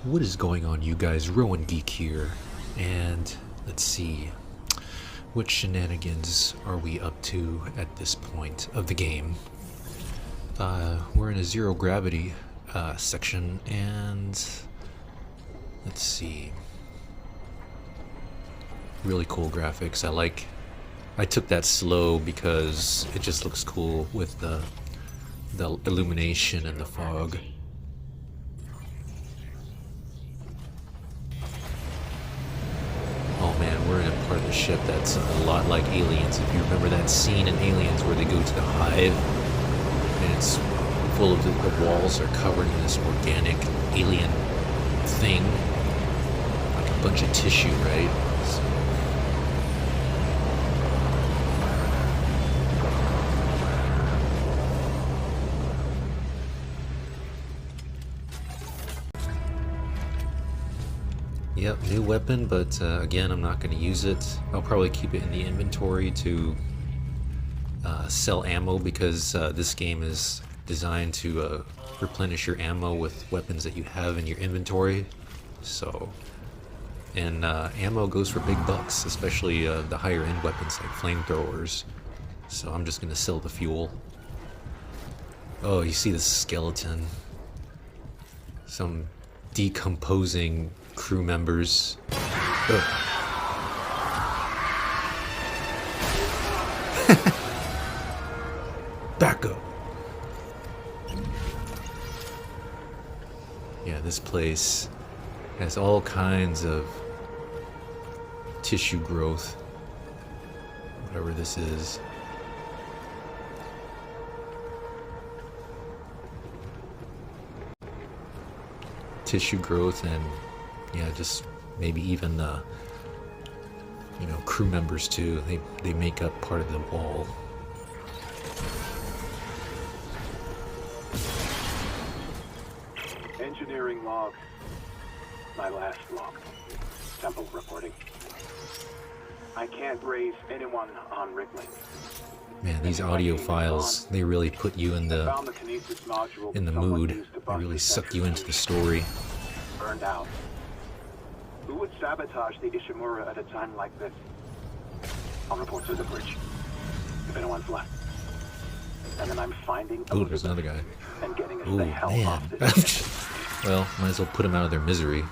What is going on, you guys? Roen Geek here, and let's see, what shenanigans are we up to at this point of the game? We're in a zero gravity section, and let's see, really cool graphics. I took that slow because it just looks cool with the illumination and the fog. Oh man, we're in a part of the ship that's a lot like Aliens. If you remember that scene in Aliens where they go to the hive and it's full of the walls are covered in this organic alien thing, like a bunch of tissue, right? Yep, new weapon, but again, I'm not going to use it. I'll probably keep it in the inventory to sell ammo, because this game is designed to replenish your ammo with weapons that you have in your inventory. So, and ammo goes for big bucks, especially the higher end weapons like flamethrowers. So I'm just going to sell the fuel. Oh, you see the skeleton. Some decomposing crew members. Back up. Yeah, this place has all kinds of tissue growth, whatever this is. Tissue growth, and yeah, just maybe even you know, crew members too. They make up part of the wall. Engineering log. My last log. Temple reporting. I can't raise anyone on Wrigley. Man, these audio files, they really put you in the mood. They really suck you into the story. Burned out. Who would sabotage the Ishimura at a time like this? I'll report to the bridge, if anyone's left. And then I'm finding Oh, there's another guy. And getting us Oh, the hell man. off this. Well, might as well put them out of their misery.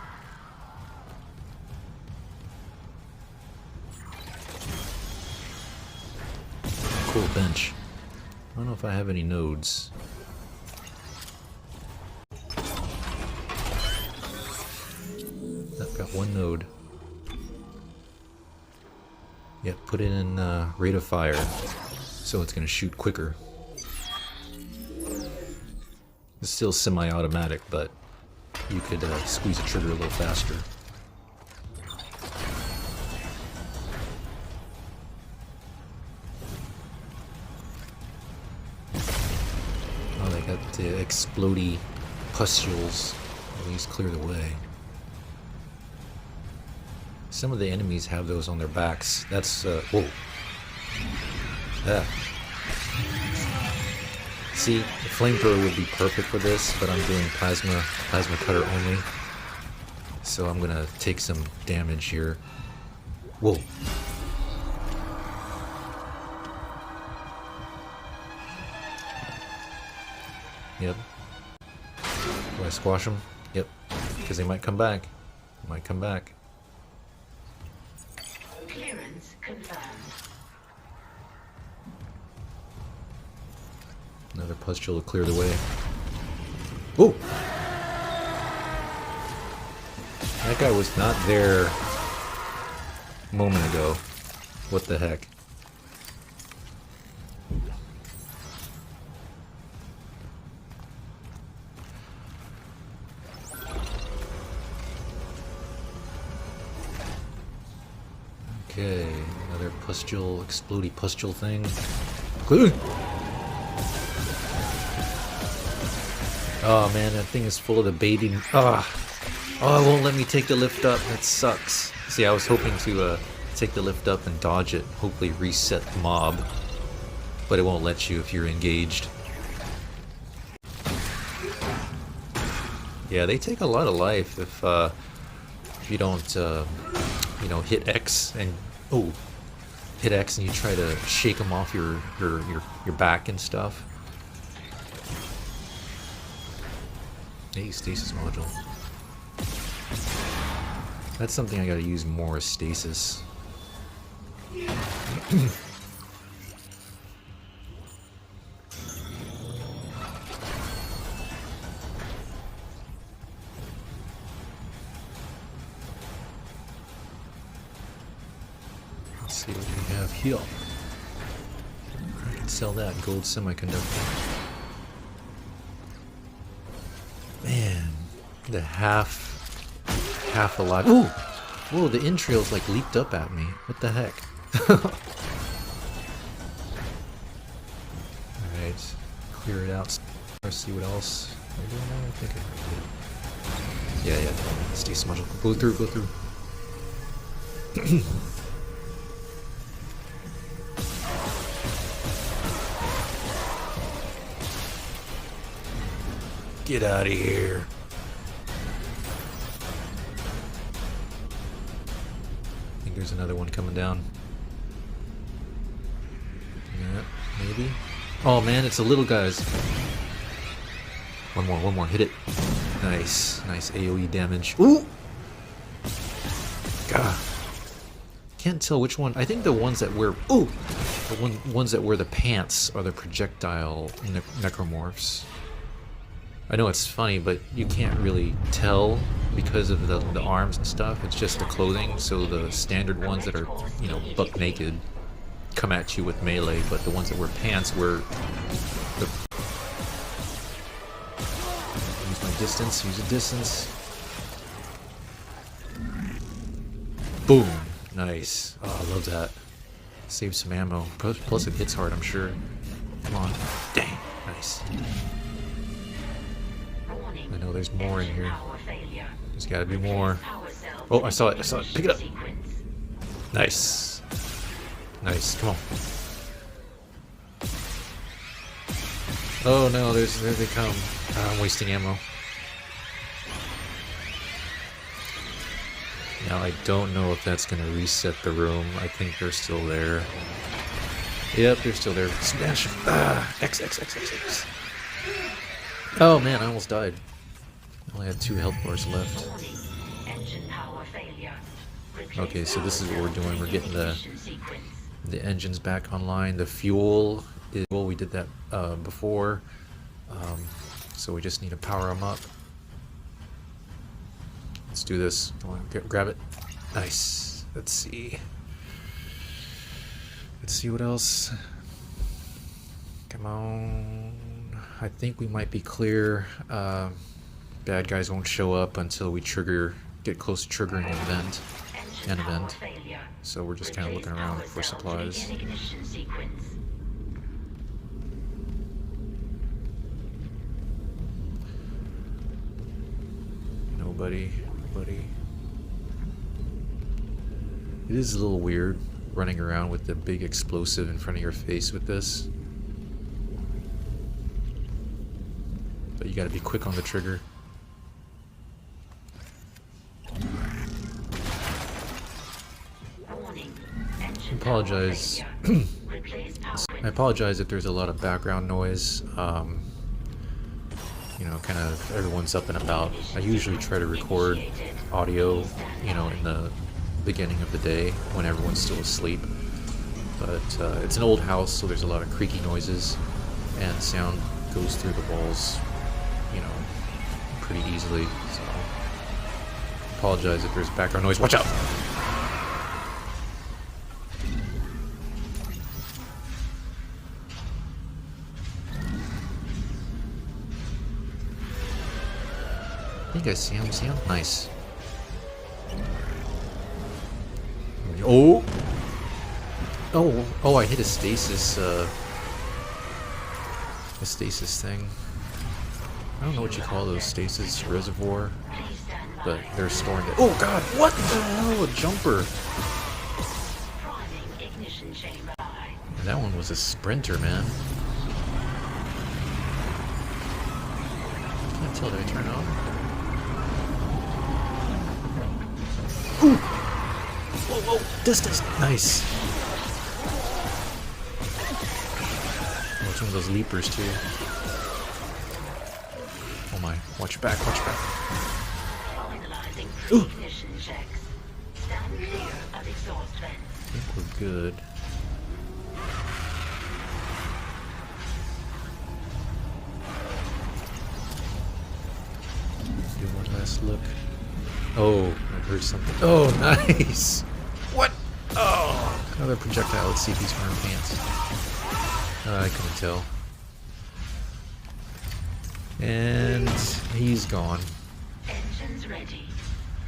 Cool bench. I don't know if I have any nodes. I've got one node. Yep, put it in rate of fire, so it's going to shoot quicker. It's still semi-automatic, but you could squeeze the trigger a little faster. Oh, they got the explodey pustules. At least clear the way. Some of the enemies have those on their backs. That's, whoa. Yeah. See, the flamethrower would be perfect for this, but I'm doing plasma cutter only. So I'm gonna take some damage here. Whoa. Yep. Do I squash them? Yep. Because they might come back. Might come back. Clearance confirmed. Another pustule to clear the way. Oh! That guy was not there a moment ago. What the heck? Okay, another pustule, explodey pustule thing. Clear! Oh man, that thing is full of the baby. Oh, it won't let me take the lift up. That sucks. See, I was hoping to take the lift up and dodge it, hopefully reset the mob. But it won't let you if you're engaged. Yeah, they take a lot of life if you don't, you know, hit X and hit X and you try to shake them off your back and stuff. Hey, stasis module. That's something I gotta use more, is stasis. Let's see what we have here. I can sell that gold semiconductor. Man, the half alive. Ooh! Whoa, the entrails like leaped up at me. What the heck? Alright, clear it out. Let's see what else. I don't know, I think I did. Yeah, stay smudged. Go through. Get out of here. I think there's another one coming down. Yeah, maybe. Oh man, it's the little guys. One more, hit it. Nice AoE damage. Ooh! God. Can't tell which one. I think the ones that wear, ones that wear the pants are the projectile necromorphs. I know it's funny, but you can't really tell because of the arms and stuff. It's just the clothing. So the standard ones that are, you know, buck naked come at you with melee, but the ones that wear pants wear the... Use my distance, use a distance. Boom! Nice. Oh, I love that. Save some ammo. Plus it hits hard, I'm sure. Come on. Dang. Nice. I know there's more in here. There's gotta be more. Oh, I saw it. Pick it up. Nice. Come on. Oh no, there they come. I'm wasting ammo. Now I don't know if that's gonna reset the room. I think they're still there. Yep, they're still there. Smash! X. Oh man, I almost died. I only had 2 health bars left. Okay, so this is what we're doing. We're getting the engines back online. The fuel is, well, we did that before. So we just need to power them up. Let's do this. Come on, grab it. Nice. Let's see what else. Come on. I think we might be clear. Bad guys won't show up until we get close to triggering an event. So we're just kind of looking around for supplies. Nobody. It is a little weird running around with the big explosive in front of your face with this. But you gotta be quick on the trigger. I apologize if there's a lot of background noise. You know, kind of everyone's up and about. I usually try to record audio, you know, in the beginning of the day when everyone's still asleep. But it's an old house, so there's a lot of creaky noises, and sound goes through the walls, you know, pretty easily. So apologize if there's background noise. Watch out! I think I see him, Nice. Oh! Oh, I hit a stasis thing. I don't know what you call those, stasis reservoir, but they're storing it. Oh god, what the hell, a jumper! And that one was a sprinter, man. I can't tell, did I turn it on? whoa, distance. Nice. Oh, it's one of those leapers too. Oh my, watch your back, watch your back. Finalizing pre-ignition checks. Stand clear of exhaust vents. I think we're good. Do one last look. Oh, I heard something. Oh, nice! What? Oh! Another projectile. Let's see if he's wearing pants. I couldn't tell. And he's gone. Engines ready.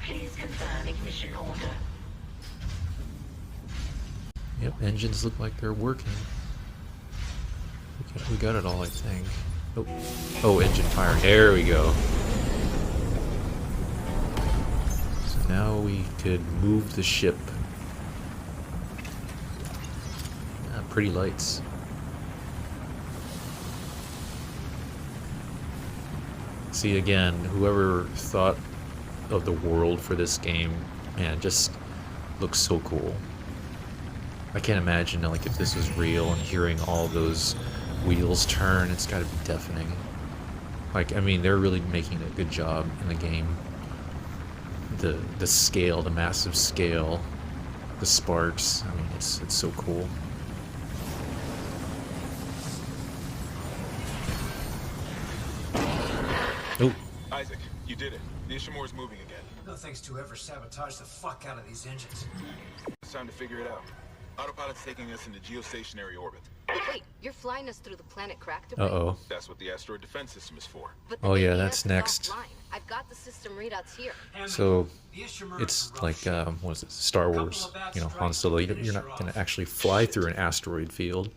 Please confirm ignition order. Yep, engines look like they're working. We got it all, I think. Oh, oh, engine firing. There we go. So now we could move the ship. Pretty lights. See, again, whoever thought of the world for this game, man, just looks so cool. I can't imagine, like, if this was real and hearing all those wheels turn, it's gotta be deafening. Like, I mean, they're really making a good job in the game. The scale, the massive scale, the sparks, I mean, it's so cool. Oh. Isaac, you did it. The Ishimura's moving again. No thanks to whoever sabotaged the fuck out of these engines. It's time to figure it out. Autopilot's taking us into geostationary orbit. Wait, you're flying us through the planet crack debris? Uh-oh. That's what the asteroid defense system is for. But the Oh yeah, AES that's is next. offline. I've got the system readouts here. So it's like what is it, Star Wars, you know, Han Solo. You're not going to actually fly through an asteroid field.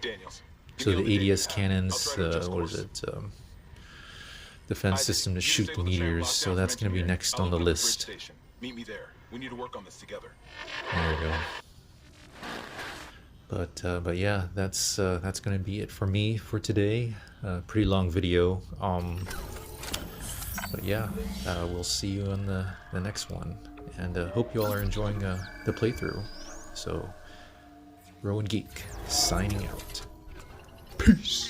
Daniels. So the ADS I'll cannons, try to adjust what is course. it? Defense Isaac, system to you shoot disable the train meteors. lockdown So from that's going to be engineering. next I'll on the open up bridge list. station. Meet me there. We need to work on this together. There we go. But yeah, that's going to be it for me for today. Pretty long video. But yeah, we'll see you on the next one, and hope you all are enjoying the playthrough. So, Roen Geek signing out. Peace.